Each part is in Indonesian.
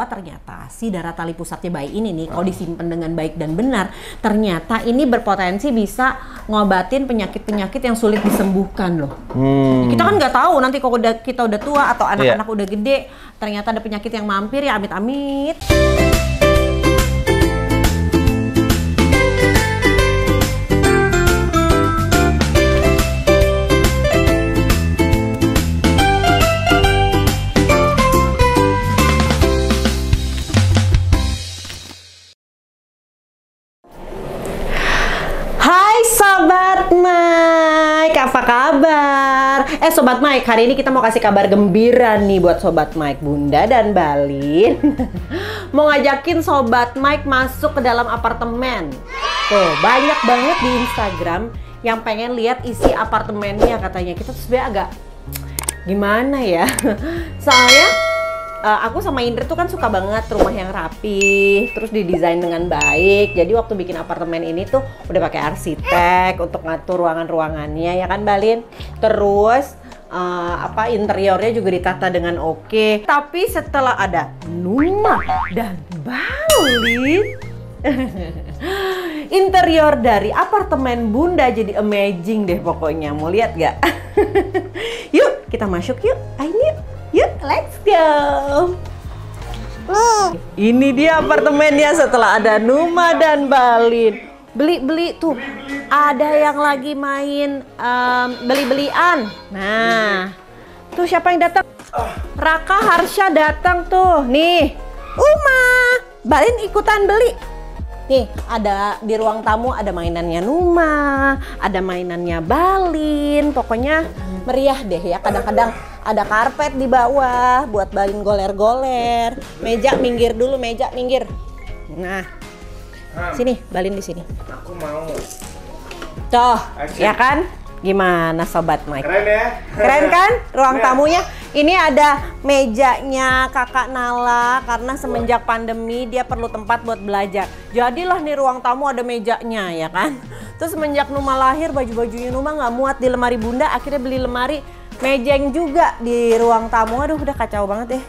Oh ternyata si darah tali pusatnya bayi ini nih kalau disimpan dengan baik dan benar, ternyata ini berpotensi bisa ngobatin penyakit-penyakit yang sulit disembuhkan loh. Kita kan nggak tahu nanti kalau kita udah tua atau anak-anak udah gede, ternyata ada penyakit yang mampir ya, amit-amit. Sobat Mike, apa kabar? Sobat Mike, hari ini kita mau kasih kabar gembira nih buat Sobat Mike, Bunda dan Balin. Mau ngajakin Sobat Mike masuk ke dalam apartemen. Tuh, banyak banget di Instagram yang pengen lihat isi apartemennya katanya. Kita tuh sebenarnya agak gimana ya? Soalnya aku sama Indri tuh kan suka banget rumah yang rapi, terus didesain dengan baik. Jadi waktu bikin apartemen ini tuh udah pakai arsitek untuk ngatur ruangan-ruangannya ya kan Balin. Terus interiornya juga ditata dengan oke. Tapi setelah ada Numa dan Balin, interior dari apartemen Bunda jadi amazing deh pokoknya. Mau lihat gak? Yuk kita masuk yuk. Ayo yuk, let's go. Ini dia apartemennya setelah ada Numa dan Balin. Beli-beli tuh. Ada yang lagi main beli-belian. Nah, tuh siapa yang datang? Raka Harsha datang tuh. Nih, Uma. Balin ikutan beli. Nih, ada di ruang tamu ada mainannya Numa, ada mainannya Balin. Pokoknya meriah deh ya. Kadang-kadang ada karpet di bawah buat Balin goler-goler. Meja minggir dulu, meja minggir. Nah, sini Balin di sini. Aku mau. Tuh, ya kan? Gimana Sobat Mike? Keren ya? Keren kan ruang tamunya? Ini ada mejanya Kakak Nala karena semenjak pandemi dia perlu tempat buat belajar. Jadilah nih ruang tamu ada mejanya ya kan? Terus semenjak Numa lahir baju-bajunya Numa nggak muat di lemari Bunda, akhirnya beli lemari mejeng juga di ruang tamu. Aduh udah kacau banget deh.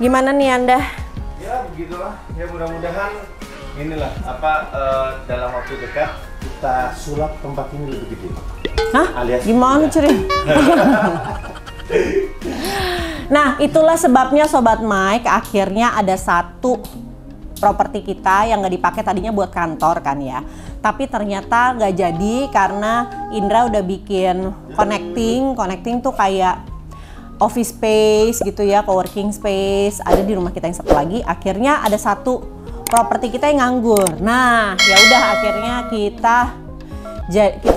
Gimana nih Anda? Ya begitulah. Ya mudah-mudahan inilah dalam waktu dekat kita sulap tempat ini lebih gede. Hah? Alias gimana ceritanya? Nah itulah sebabnya Sobat Mike akhirnya ada satu properti kita yang nggak dipakai tadinya buat kantor kan ya. Tapi ternyata nggak jadi karena Indra udah bikin connecting tuh kayak office space gitu ya, coworking space ada di rumah kita yang satu lagi. Akhirnya ada satu properti kita yang nganggur. Nah ya udah akhirnya kita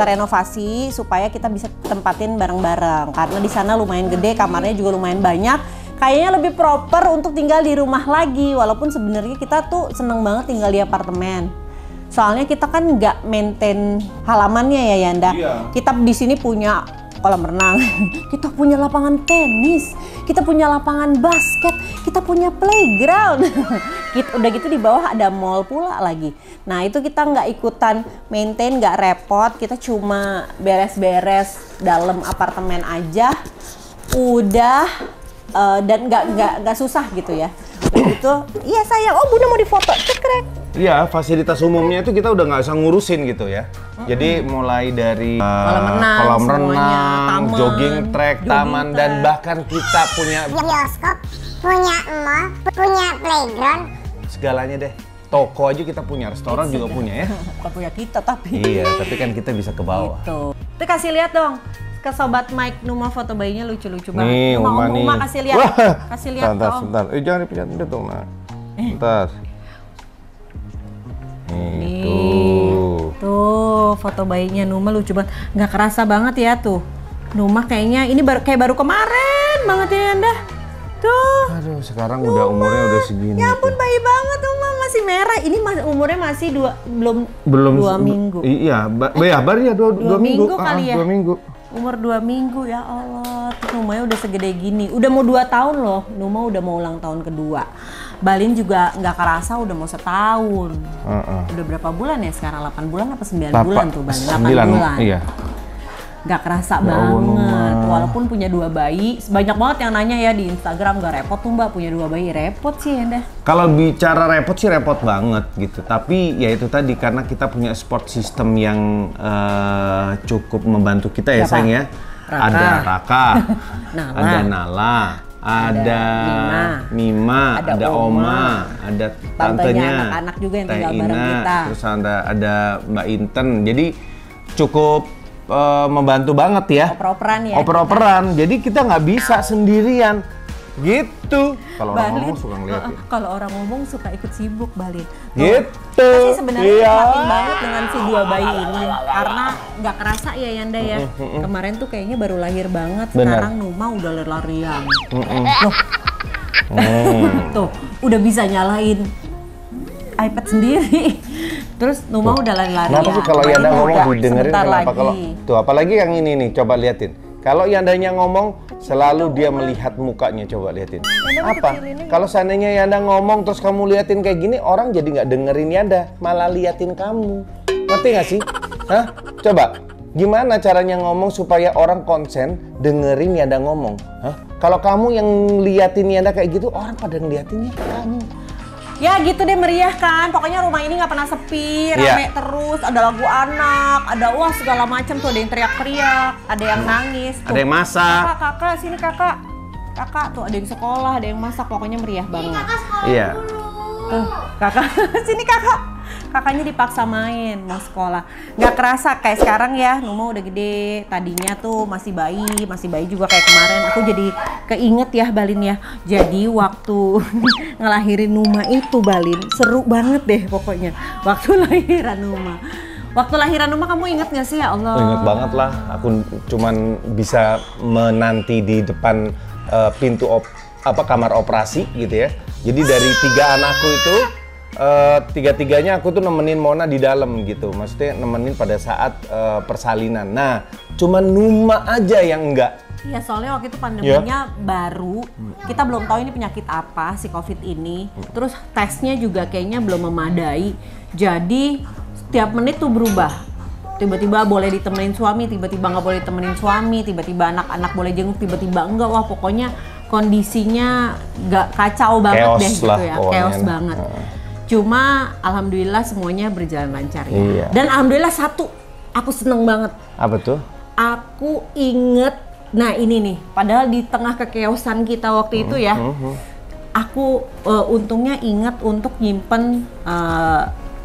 renovasi supaya kita bisa tempatin bareng-bareng karena di sana lumayan gede, kamarnya juga lumayan banyak. Kayaknya lebih proper untuk tinggal di rumah lagi, walaupun sebenarnya kita tuh seneng banget tinggal di apartemen. Soalnya kita kan nggak maintain halamannya ya Yanda. Iya. Kita di sini punya kolam renang, kita punya lapangan tenis, kita punya lapangan basket, kita punya playground. Udah gitu di bawah ada mall pula lagi. Nah itu kita nggak ikutan maintain, nggak repot, kita cuma beres-beres dalam apartemen aja, udah dan nggak susah gitu ya. Begitu, iya sayang, oh Bunda mau difoto, cekrek. Iya, fasilitas umumnya itu kita udah nggak usah ngurusin gitu ya. Jadi mulai dari kolam renang, jogging track, taman, dan bahkan kita punya bioskop, punya mall, punya playground. Segalanya deh. Toko aja kita punya, restoran juga punya ya. Bukan punya kita tapi. Iya, tapi kan kita bisa ke bawah. Gitu. Itu kasih lihat dong ke Sobat Mike, Numa foto bayinya lucu-lucu banget. Nih, Uma kasih lihat. Kasih lihat dong. Sebentar. Jangan dipencet dong, Nak. Bentar. Tuh foto bayinya Numa lucu banget, nggak kerasa banget ya tuh. Numa kayaknya ini baru kemarin banget ya Anda. Tuh. Aduh sekarang Numa, udah umurnya udah segini. Ya ampun bayi banget Numa masih merah. Ini umurnya masih belum 2 minggu. Iya, baru ya 2 minggu kali ya. 2 minggu. Umur 2 minggu ya Allah. Tuh Numanya udah segede gini. Udah mau 2 tahun loh. Numa udah mau ulang tahun kedua. Balin juga nggak kerasa udah mau setahun. Udah berapa bulan ya sekarang? 8 bulan apa 9 bulan tuh Balin? 8 bulan. Iya. nggak kerasa Ya Allah, banget. Mama. Walaupun punya 2 bayi, banyak banget yang nanya ya di Instagram, nggak repot tuh Mbak punya 2 bayi? Repot sih ya dah. Kalau bicara repot sih repot banget gitu. Tapi ya itu tadi karena kita punya support system yang cukup membantu kita ya Siapa? sayang ya. Raka. Ada Raka, Nala. ada Nala, ada Mima, ada Oma, ada tantenya, anak-anak juga yang Teh tinggal bareng Ina, kita. terus ada Mbak Inten. Jadi cukup membantu banget ya. Oper-operan ya. Oper-operan. Jadi kita nggak bisa sendirian. Gitu. Kalau orang Balin, ngomong suka ngeliatin. kalau orang ngomong suka ikut sibuk Balin. Gitu. Tapi sebenarnya Iya. nikmatin banget dengan si 2 bayi ini karena nggak kerasa ya Yanda ya. Kemarin tuh kayaknya baru lahir banget, Bener. sekarang Numa udah lari-larian. Loh, tuh udah bisa nyalain iPad sendiri. Terus Numa udah lari-larian. Kenapa sih kalau Ini Yanda ngomong udah didengerin sebentar kenapa? lagi. Kalau tuh apalagi yang ini nih, coba liatin. Kalau Yandanya ngomong, selalu dia melihat mukanya, coba liatin. Apa? Kalau seandainya Yanda ngomong terus kamu liatin kayak gini, orang jadi nggak dengerin Yanda, malah liatin kamu. Ngerti nggak sih? Hah? Coba, gimana caranya ngomong supaya orang konsen dengerin Yanda ngomong? Hah? Kalau kamu yang liatin Yanda kayak gitu, orang pada ngeliatinnya ke kamu. Ya gitu deh, meriah kan. Pokoknya rumah ini nggak pernah sepi, rame terus. Ada lagu anak, ada wah segala macam tuh. Ada yang teriak-teriak, ada yang nangis. Tuh. Ada yang masak. Kakak, sini kakak. Kakak tuh ada yang sekolah, ada yang masak. Pokoknya meriah banget. Iya. Tuh, kakak, sini kakak. Kakaknya dipaksa main, mau sekolah. Nggak kerasa kayak sekarang ya, Numa udah gede. Tadinya tuh masih bayi juga kayak kemarin. Aku jadi keinget ya Balin ya. Jadi waktu ngelahirin Numa itu Balin, seru banget deh pokoknya. Waktu lahiran Numa. Waktu lahiran Numa kamu inget nggak sih ya Allah? Ingat banget lah, aku cuman bisa menanti di depan pintu kamar operasi gitu ya. Jadi dari 3 anakku itu, tiga-tiganya aku tuh nemenin Mona di dalam gitu. Maksudnya nemenin pada saat persalinan. Nah, cuman Numa aja yang enggak. Iya, soalnya waktu itu pandeminya baru, kita belum tahu ini penyakit apa si COVID ini. Terus tesnya juga kayaknya belum memadai. Jadi setiap menit tuh berubah. Tiba-tiba boleh ditemenin suami, tiba-tiba nggak boleh ditemenin suami, tiba-tiba anak-anak boleh jenguk, tiba-tiba enggak. Wah, pokoknya kondisinya nggak kacau banget Chaos deh gitu lah, ya, pokoknya. chaos banget. Cuma alhamdulillah semuanya berjalan lancar ya. Iya. Dan alhamdulillah satu, aku seneng banget. Apa tuh? Aku inget, nah ini nih, padahal di tengah kekeosan kita waktu itu ya, aku untungnya inget untuk nyimpen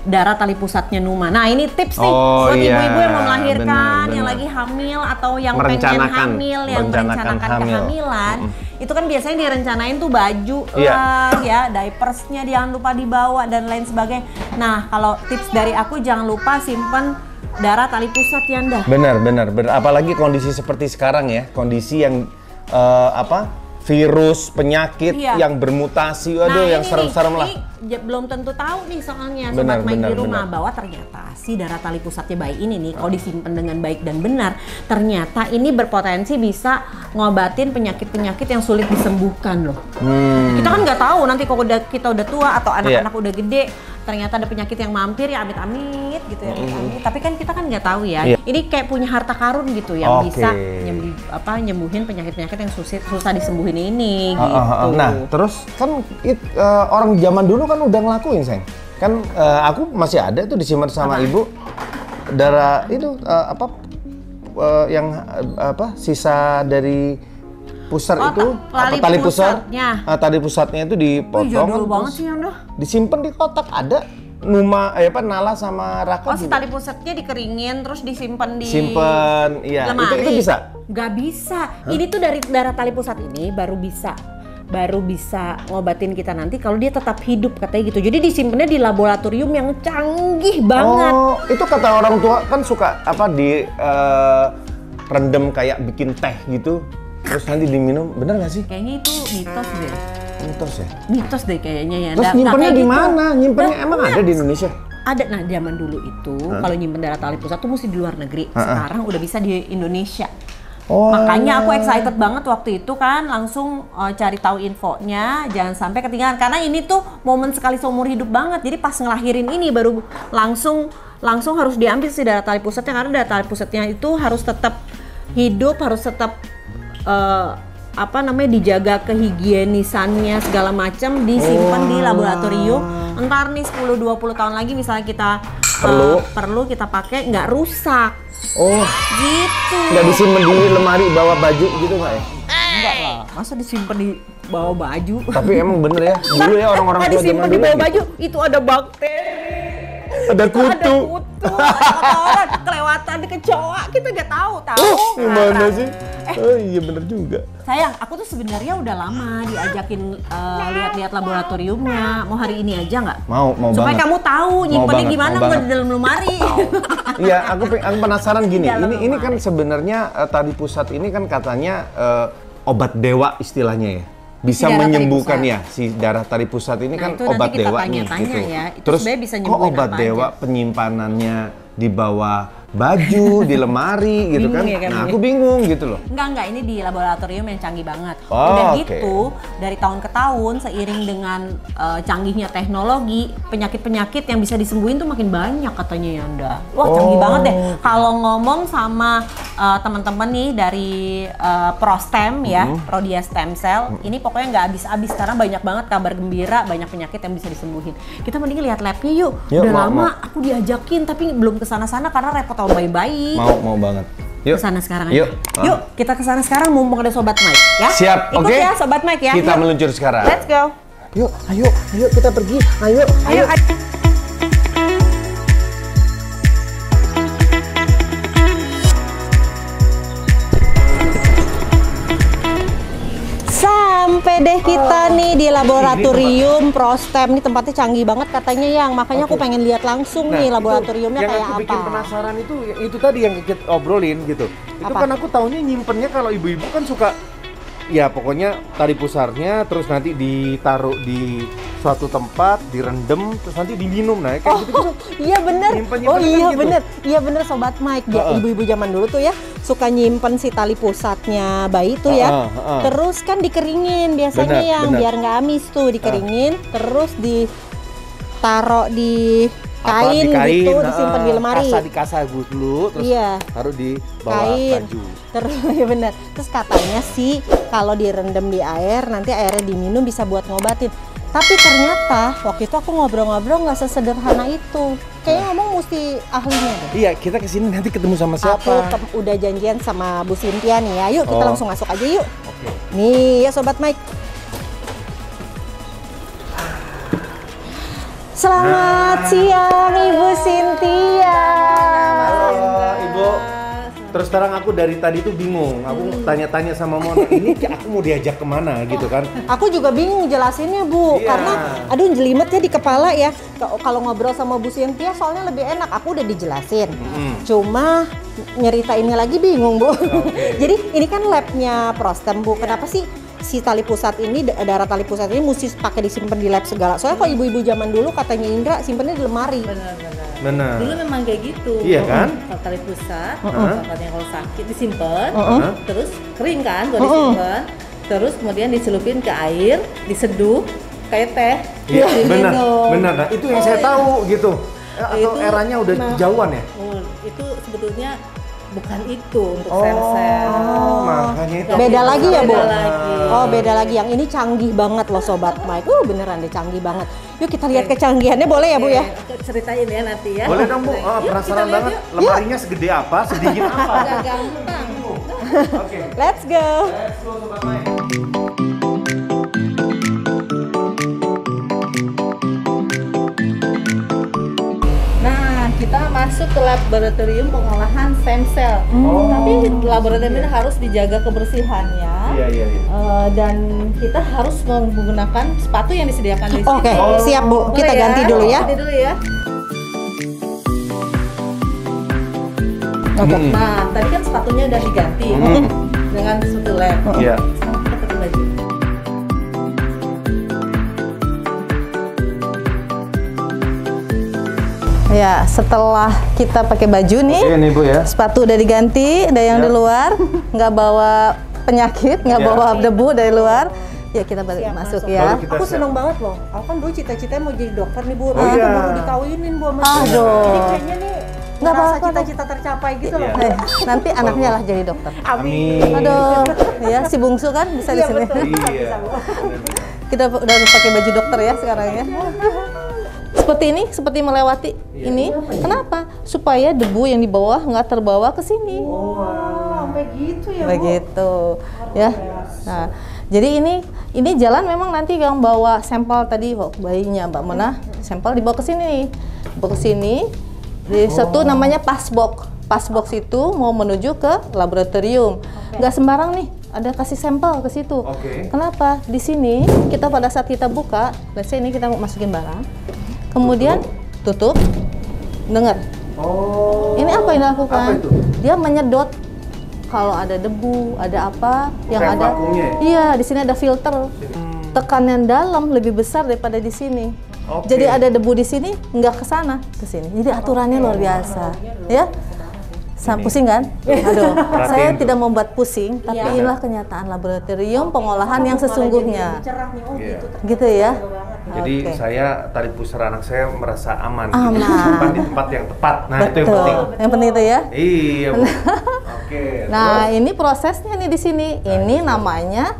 darah tali pusatnya Numa. Nah ini tips nih Oh, buat iya, ibu-ibu yang mau melahirkan, benar, yang benar. lagi hamil atau yang pengen Merencanakan, hamil, yang merencanakan hamil. kehamilan. Itu kan biasanya direncanain tuh baju Iya. lah, ya, diapersnya jangan lupa dibawa dan lain sebagainya. Nah kalau tips dari aku jangan lupa simpen darah tali pusat Yanda. Benar. Apalagi kondisi seperti sekarang ya, kondisi yang virus, penyakit Iya. yang bermutasi, aduh yang ini serem-serem nih, lah. ini belum tentu tahu nih soalnya Benar, sobat main di benar, rumah benar. bahwa ternyata si darah tali pusatnya bayi ini nih kalau disimpan dengan baik dan benar, ternyata ini berpotensi bisa ngobatin penyakit-penyakit yang sulit disembuhkan loh. Kita kan nggak tahu nanti kalau kita udah tua atau anak-anak udah gede, ternyata ada penyakit yang mampir ya amit-amit gitu ya, amit-amit. Tapi kan kita kan nggak tahu ya. Iya. Ini kayak punya harta karun gitu yang Oke. bisa nyembuhin penyakit-penyakit yang susah disembuhin ini gitu. Nah, terus kan orang zaman dulu kan udah ngelakuin, Seng. Kan aku masih ada tuh disimpan sama ibu darah itu sisa dari pusar itu tali pusatnya. Tali pusatnya itu dipotong Jadul terus banget sih Yanda. disimpan di kotak. Ada Nala sama Raka Si juga tali pusatnya dikeringin terus disimpan di simpen. Iya, lemari. itu bisa. Gak bisa. Ini tuh dari darah tali pusat ini baru bisa ngobatin kita nanti kalau dia tetap hidup katanya gitu. Jadi disimpannya di laboratorium yang canggih banget. Oh, itu kata orang tua kan suka di rendem kayak bikin teh gitu. Terus nanti diminum, bener nggak sih? Kayaknya itu mitos deh. Mitos ya? Mitos deh kayaknya ya. Terus Nggak nyimpennya kayak di gitu. mana? Nyimpennya Nah, emang ada di Indonesia? Ada. Nah zaman dulu itu kalau nyimpen darah tali pusat tuh mesti di luar negeri. Sekarang udah bisa di Indonesia. Oh. Makanya aku excited banget waktu itu kan langsung cari tahu infonya, jangan sampai ketinggalan karena ini tuh momen sekali seumur hidup banget. Jadi pas ngelahirin ini baru langsung harus diambil si darah tali pusatnya karena darah tali pusatnya itu harus tetap hidup harus tetap apa namanya dijaga kehigienisannya segala macam, disimpan di laboratorium. Entar nih 10-20 tahun lagi misalnya kita perlu kita pakai nggak rusak. Oh, gitu. nggak disimpan di lemari bawah baju gitu nggak ya? Enggak lah, masa disimpan di bawah baju? Tapi emang bener ya, dulu ya orang-orang tua zaman disimpan dulu di bawah gitu. baju, itu ada bakteri. Ada kutu. Ada kotoran, kelewatan di kecoa, kita nggak tahu. Gimana sih? Oh iya bener juga. Sayang, aku tuh sebenarnya udah lama diajakin lihat-lihat laboratoriumnya. Mau hari ini aja nggak? Mau Supaya banget. kamu tahu nyimpennya banget, gimana, mau bukan banget. di dalam lemari. Iya, aku penasaran gini. Dalam Ini kan sebenarnya tali pusat ini kan katanya obat dewa istilahnya ya. Bisa Darah tali menyembuhkan pusat. ya, si darah tali pusat ini kan itu nanti obat kita dewa nih tanya-tanya gitu. ya, itu Terus sebenarnya bisa kok nyembuhin obat apa dewa aja? penyimpanannya di bawah baju, di lemari gitu Bingung kan? ya kan, Nah Bu? aku bingung gitu loh. Enggak, ini di laboratorium yang canggih banget. Oh, Udah oke. gitu, dari tahun ke tahun seiring dengan canggihnya teknologi, penyakit-penyakit yang bisa disembuhin tuh makin banyak katanya Yanda. Wah, canggih banget deh. Kalau ngomong sama teman-teman nih dari Prostem ya, Prodia Stem Cell, ini pokoknya nggak habis-habis karena banyak banget kabar gembira, banyak penyakit yang bisa disembuhin. Kita mending lihat labnya yuk. Yuk, Udah mau, lama aku diajakin tapi belum kesana-sana karena repot sama bayi-bayi. Mau banget. Yuk. Kesana sekarang Yuk. aja. Yuk, kita kesana sekarang mumpung ada Sobat Mike ya. Siap, Ikut oke? ya Sobat Mike ya. Kita Yuk. meluncur sekarang. Let's go. Yuk, ayo kita pergi. Ayo. Ayo. Sampai deh kita nih di laboratorium Prostem. Ini tempatnya canggih banget katanya Yang. Makanya aku pengen lihat langsung nih laboratoriumnya yang kayak aku apa. bikin penasaran itu tadi yang kita obrolin gitu. Itu Apa? kan aku taunya nyimpennya kalau ibu-ibu kan suka ya pokoknya tali pusarnya terus nanti ditaruh di suatu tempat, direndam terus nanti diminum. Nah, kayak gitu kan. Iya bener. Nyimpen-nyimpen Oh kan iya gitu. bener. Iya bener Sobat Mike. Ibu-ibu zaman dulu tuh ya suka nyimpen si tali pusatnya bayi tuh ya. Terus kan dikeringin biasanya Bener, yang bener. biar nggak amis tuh dikeringin. Terus ditaruh di kain, gitu, disimpan di lemari. Di kasa dulu terus Iya. taruh di bawah Kain. baju. Terus ya bener. Terus katanya sih kalau direndam di air nanti airnya diminum bisa buat ngobatin. Tapi ternyata waktu itu aku ngobrol-ngobrol nggak sesederhana itu. Kayaknya ngomong mesti ahlinya deh. Iya, kita kesini nanti ketemu sama siapa? Aku udah janjian sama Bu Cynthia nih ya. Yuk kita Oh. langsung masuk aja yuk. Oke. Nih ya Sobat Mike. Selamat siang Ibu Cynthia. Halo Ibu. Terus terang aku dari tadi tuh bingung. Aku tanya-tanya sama Mona, ini aku mau diajak kemana gitu kan? Aku juga bingung jelasinnya Bu, Iya. karena aduh jelimet ya di kepala ya. Kalau ngobrol sama Bu Cynthia soalnya lebih enak, aku udah dijelasin. Cuma nyeritainnya lagi bingung Bu. Jadi ini kan labnya Prostem Bu, kenapa sih si tali pusat ini, darah tali pusat ini mesti pakai disimpan di lab segala? Soalnya kalau ibu-ibu zaman dulu katanya Indra simpennya di lemari. Benar. Dulu memang kayak gitu. Iya kan? Kalau tali pusat, tempatnya kalau sakit disimpan, terus kering kan, kalau disimpan, terus kemudian dicelupin ke air, diseduh kayak teh. Iya, benar. diminum. Benar. Nah, itu yang saya tahu gitu. Atau Itu eranya udah memang- jauhan ya? Itu sebetulnya bukan itu untuk sel-sel. Makanya itu. Beda lagi ya Bu? Beda lagi. Oh beda lagi, yang ini canggih banget loh Sobat Mike. Beneran deh canggih banget. Yuk kita lihat kecanggihannya boleh ya Bu ya? Oke, ceritain ya nanti ya. Boleh dong Bu, Yuk, penasaran kita lihat banget. yuk. Lemarinya segede apa, sedingin apa? Agak gampang. Oke. Let's go. Nah, kita masuk ke laboratorium pengolahan stem cell. Tapi laboratorium ini harus dijaga kebersihannya. Iya. Dan kita harus menggunakan sepatu yang disediakan di sini. Oke, siap Bu. Kita Boleh ganti dulu ya. Ganti dulu ya. Oke. Nah, tadi kan sepatunya udah diganti dengan sepatu lab. Iya. Sekarang kita pakai baju. Ya, setelah kita pakai baju nih, Oke nih Bu ya. sepatu udah diganti, ada yang di luar, nggak bawa penyakit, nggak Ya. bawa debu dari luar. Ya kita balik Siap, masuk masuk. ya. Baru kita Aku siap. seneng banget loh. Aku kan dulu cita-citanya mau jadi dokter nih Bu. Oh, iya. Baru dikawinin Bu sama dia. Aduh. Jadi kayaknya nih Nggak Merasa apa-apa. cita-cita tercapai gitu loh. Iya. Nanti anaknya lah jadi dokter. Amin. Aduh, ya si bungsu kan bisa di Iya sini. betul. Iya. Kita udah pakai baju dokter ya sekarang ya. Seperti ini, seperti melewati ini. Kenapa? Supaya debu yang di bawah nggak terbawa ke sini. Sampai gitu ya, Bu. Begitu, ya. Nah, jadi ini jalan memang nanti yang bawa sampel tadi bayinya Mbak Mona, sampel dibawa ke sini, dibawa ke sini. Di satu namanya passbox. Passbox itu mau menuju ke laboratorium. Nggak sembarang nih, ada kasih sampel ke situ. Oke. Kenapa? Di sini kita pada saat kita buka, let's say ini kita mau masukin barang, kemudian tutup, dengar. Oh. Ini apa yang dilakukan? Apa itu? Dia menyedot kalau ada debu, ada apa yang Kayak ada. vakumnya ya? Iya, di sini ada filter. Tekanan dalam lebih besar daripada di sini. Oke. Jadi ada debu di sini, nggak ke sana, ke sini. Jadi aturannya luar biasa, ya. Pusing kan? Aduh, saya tuh. tidak membuat pusing, tapi Iya. inilah kenyataan laboratorium pengolahan yang sesungguhnya. Cerah nih, oh Iya. gitu. Gitu ya. Jadi Oke. saya tali pusar anak saya merasa aman. Aman. Simpan di tempat yang tepat. Nah, itu yang penting. Yang penting itu ya. Iya, Bu. Oke. Nah, ini prosesnya nih di sini. Ini namanya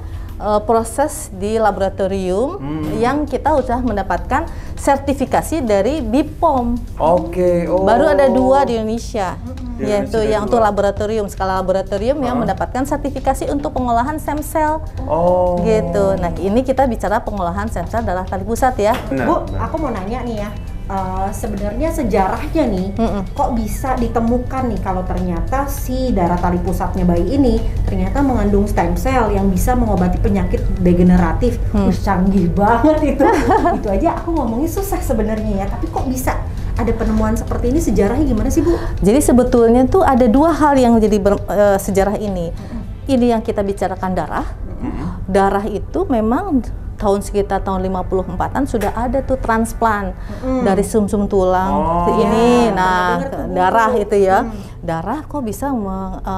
proses di laboratorium yang kita sudah mendapatkan sertifikasi dari BPOM. Oke. Oh. Baru ada 2 di Indonesia. Di Yaitu Indonesia ada yang 2. untuk laboratorium, skala laboratorium yang mendapatkan sertifikasi untuk pengolahan stem cell. Oh. Gitu. Nah, ini kita bicara pengolahan stem cell darah tali pusat ya. Benar, Bu, benar. aku mau nanya nih ya, sebenarnya sejarahnya nih, kok bisa ditemukan nih kalau ternyata si darah tali pusatnya bayi ini ternyata mengandung stem cell yang bisa mengobati penyakit degeneratif. Canggih banget itu. Itu aja aku ngomongnya susah sebenarnya ya, tapi kok bisa ada penemuan seperti ini, sejarahnya gimana sih, Bu? Jadi sebetulnya tuh ada 2 hal yang jadi sejarah ini. Ini yang kita bicarakan darah. Darah itu memang sekitar tahun 54-an sudah ada tuh transplant dari sumsum tulang ke ini. Nah, darah itu ya. Darah kok bisa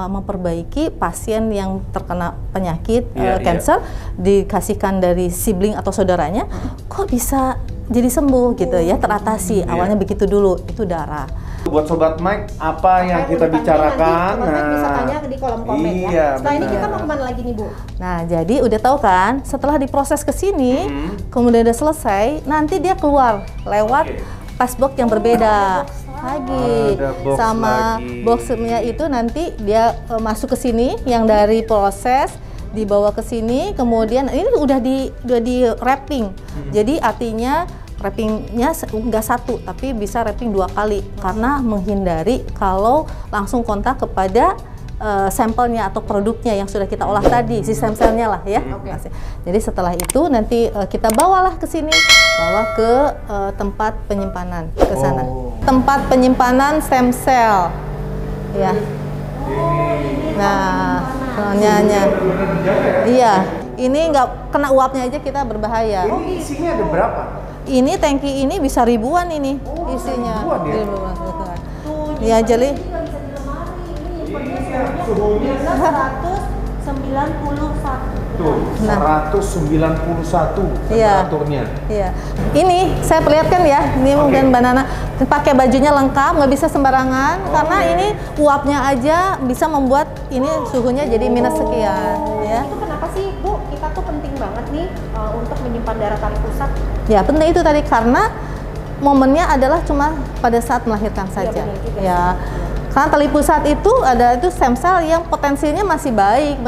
memperbaiki pasien yang terkena penyakit cancer, dikasihkan dari sibling atau saudaranya, kok bisa jadi sembuh gitu ya, teratasi. Awalnya begitu dulu, itu darah. Buat Sobat Mike, apa yang kita Nanti bicarakan? Sobat bisa tanya di kolom komen iya, ya. Setelah ini benar. kita mau kemana lagi nih, Bu? Nah, jadi udah tahu kan, setelah diproses ke sini, kemudian udah selesai, nanti dia keluar lewat passbox yang berbeda lagi. Ada box Sama lagi. boxnya itu nanti dia masuk ke sini, yang dari proses dibawa ke sini, kemudian ini udah di wrapping. Jadi artinya wrappingnya nggak satu, tapi bisa wrapping 2 kali karena menghindari kalau langsung kontak kepada sampelnya atau produknya yang sudah kita olah tadi, si stem cell-nya lah ya. Jadi setelah itu nanti kita bawalah ke sini, bawa ke tempat penyimpanan ke sana. Tempat penyimpanan stem cell, ya. Nah, soalnya, iya. Ini nggak kena uapnya aja kita berbahaya. Ini isinya ada berapa? Ini tangki ini bisa ribuan ini isinya. ribuan ya? Ribuan. Ya, jadi Suhunya 191. tuh 191 Iya. temperaturnya. iya. Ini saya perlihatkan ya. Ini mungkin Mbak Nana pakai bajunya lengkap, nggak bisa sembarangan karena ini uapnya aja bisa membuat ini suhunya jadi minus sekian. Ya. Itu kenapa sih, Bu? Kita tuh penting banget nih untuk menyimpan darah tali pusat. Ya, penting itu tadi karena momennya adalah cuma pada saat melahirkan saja. benar juga Ya. Karena tali pusat itu ada itu stem cell yang potensinya masih baik,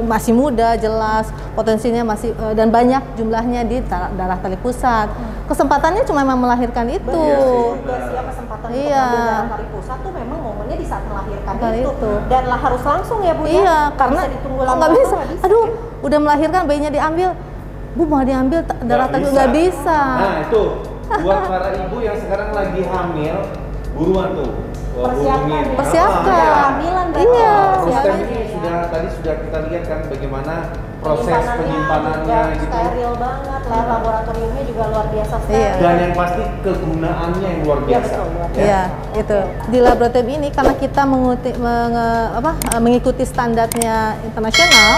masih muda, jelas, potensinya masih dan banyak jumlahnya di darah tali pusat. Kesempatannya cuma memang melahirkan itu. Juga sih kesempatan untuk Iya. mengambil darah tali pusat tuh memang momennya di saat melahirkan Bukan itu. itu. Dan lah harus langsung ya, Bu ya. Iya, Nggak karena bisa ditunggu oh, lama. nggak bisa. Aduh, udah melahirkan bayinya diambil. Bu, mau diambil darah tali nggak bisa. Nah, itu buat para ibu yang sekarang lagi hamil, buruan tuh. Persiapkan. Persiapkan. Kehamilan berarti. Iya. Proses Siapin. ini sudah kita lihat kan bagaimana proses penyimpanannya juga gitu. steril banget lah, laboratoriumnya juga luar biasa Iya. steril. Dan yang pasti kegunaannya yang luar Iya, biasa. betul, luar biasa. Iya, itu. Di laboratorium ini karena kita mengikuti standarnya internasional,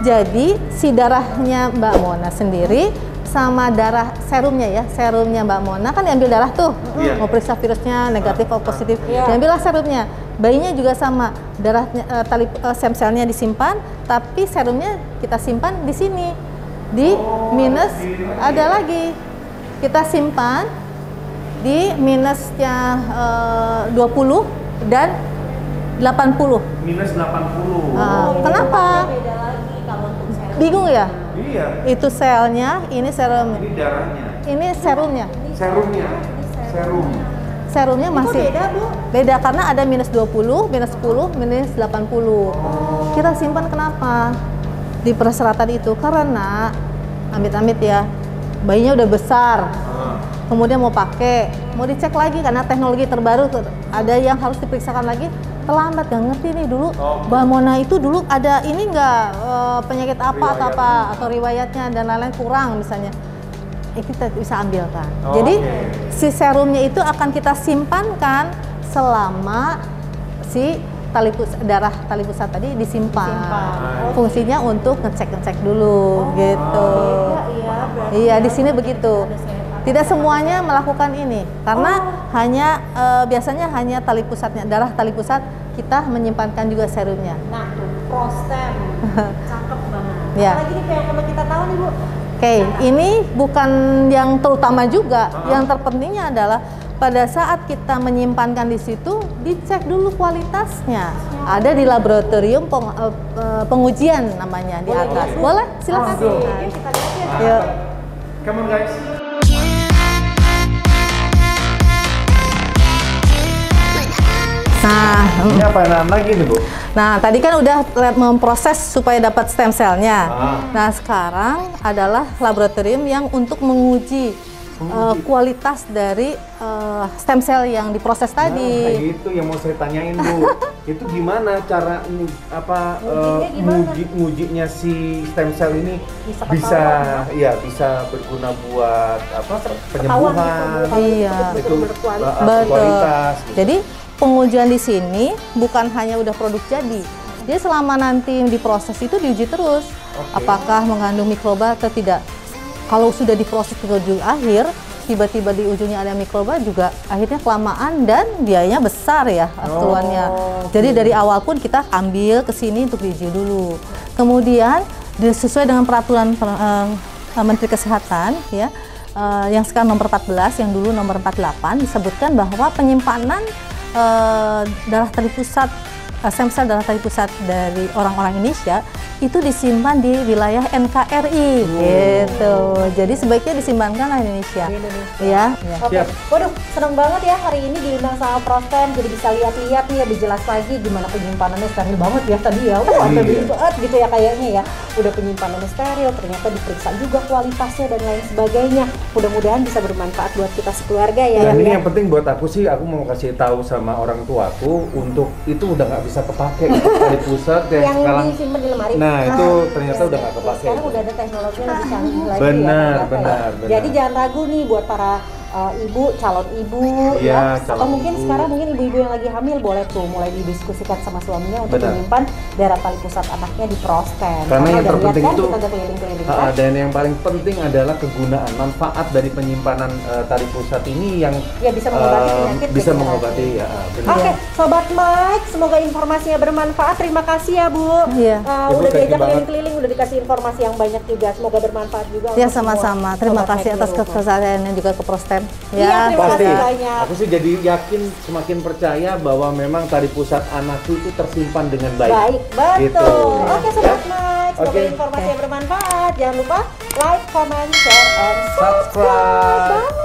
jadi si darahnya Mbak Mona sendiri sama darah serumnya ya, serumnya Mbak Mona kan diambil darah tuh, mau periksa virusnya negatif atau positif, diambillah serumnya. Bayinya juga sama, darahnya stem cell-nya disimpan, tapi serumnya kita simpan di sini, di minus ada lagi, kita simpan di minusnya 20 dan 80. Minus 80. Kenapa? Beda lagi kalau untuk serum. Bingung ya? Iya. Itu selnya, ini serum. Ini darahnya. Ini serumnya. Serumnya. Serum. Serumnya masih beda, Bu? beda karena ada minus 20, minus 10, minus 80. Kita simpan kenapa? Di persyaratan itu karena amit-amit ya, bayinya udah besar. Kemudian mau pakai, mau dicek lagi karena teknologi terbaru ada yang harus diperiksakan lagi. Terlambat, gak ngerti nih dulu Mbak Mona itu dulu ada ini nggak penyakit apa atau riwayatnya dan lain-lain kurang misalnya, kita bisa ambilkan. Jadi si serumnya itu akan kita simpankan selama si darah tali pusat tadi disimpan. Fungsinya untuk ngecek dulu gitu. Iya, di sini begitu. Tidak semuanya melakukan ini karena hanya biasanya hanya tali pusatnya, darah tali pusat kita menyimpankan juga serumnya. Nah, tuh prostem. Cakep banget. Ya. Apalagi nih kayak kalau kita tahu nih, Bu. Oke, ini bukan yang terutama juga. Yang terpentingnya adalah pada saat kita menyimpankan di situ, dicek dulu kualitasnya. Ada di laboratorium pengujian namanya di atas. Boleh? Silakan. Yuk kita lihat ya. Yuk. Come on guys. Nah, Ini apa lagi nih, Bu? nah tadi kan udah memproses supaya dapat stem cell-nya. Nah, sekarang adalah laboratorium yang untuk menguji kualitas dari stem cell yang diproses tadi. Kayak gitu yang mau saya tanyain, Bu. Itu gimana cara ngujinya si stem cell ini bisa berguna buat penyembuhan. Iya. Itu Betul. kualitas. Jadi pengujian di sini bukan hanya udah produk jadi. Jadi selama nanti diproses itu diuji terus apakah mengandung mikroba atau tidak. Kalau sudah diproses ke ujung akhir, tiba-tiba di ujungnya ada mikroba juga akhirnya kelamaan dan biayanya besar ya keluarnya. Jadi dari awal pun kita ambil ke sini untuk diuji dulu. Kemudian sesuai dengan peraturan Menteri Kesehatan ya, yang sekarang nomor 14, yang dulu nomor 48 disebutkan bahwa penyimpanan darah tali pusat, stem cell darah tali pusat dari orang-orang Indonesia itu disimpan di wilayah NKRI gitu. Jadi sebaiknya disimpankan di Indonesia. Ya. Oke. Waduh, seneng banget ya hari ini diundang sama Prostem, jadi bisa lihat-lihat nih lebih jelas lagi gimana penyimpanannya steril banget ya tadi ya. Wah, steril banget gitu ya kayaknya ya. Udah penyimpanannya steril, ternyata diperiksa juga kualitasnya dan lain sebagainya. Mudah-mudahan bisa bermanfaat buat kita sekeluarga ya. Dan ini yang penting buat aku sih, aku mau kasih tahu sama orang tuaku untuk itu udah nggak bisa kepake tali pusat yang sekarang disimpan di lemari. Nah, itu ternyata udah nggak kepake. Sekarang udah ada teknologi yang lebih canggih lagi Benar, ya. benar. Jadi jangan ragu nih buat para ibu, calon ibu Iya, ya. calon Atau mungkin ibu. sekarang mungkin ibu-ibu yang lagi hamil boleh tuh mulai didiskusikan sama suaminya untuk Benar. menyimpan darah tali pusat anaknya di prostem. Karena yang udah terpenting lihat kan, itu kita udah keliling-keliling kan? dan yang paling penting adalah kegunaan manfaat dari penyimpanan tali pusat ini yang Ya, bisa mengobati penyakit bisa degeneratif. mengobati ya, benar. Oke, Sobat Mike, semoga informasinya bermanfaat. Terima kasih ya, Bu. Iya. Bu, Udah thank you diajak banget. keliling-keliling, udah dikasih informasi yang banyak juga. Semoga bermanfaat juga. Ya untuk semua sama-sama. Terima Sobat kasih Mike atas di rumah. kepercayaannya juga ke Prostem. Iya, terima Pasti. kasih banyak. Aku sih jadi yakin, semakin percaya bahwa memang tali pusat anakku itu tersimpan dengan baik. Baik, betul. Gitu. Oke, Sobat Mike, semoga Oke. informasinya bermanfaat. Jangan lupa like, comment, share, and Subscribe. subscribe. Bye.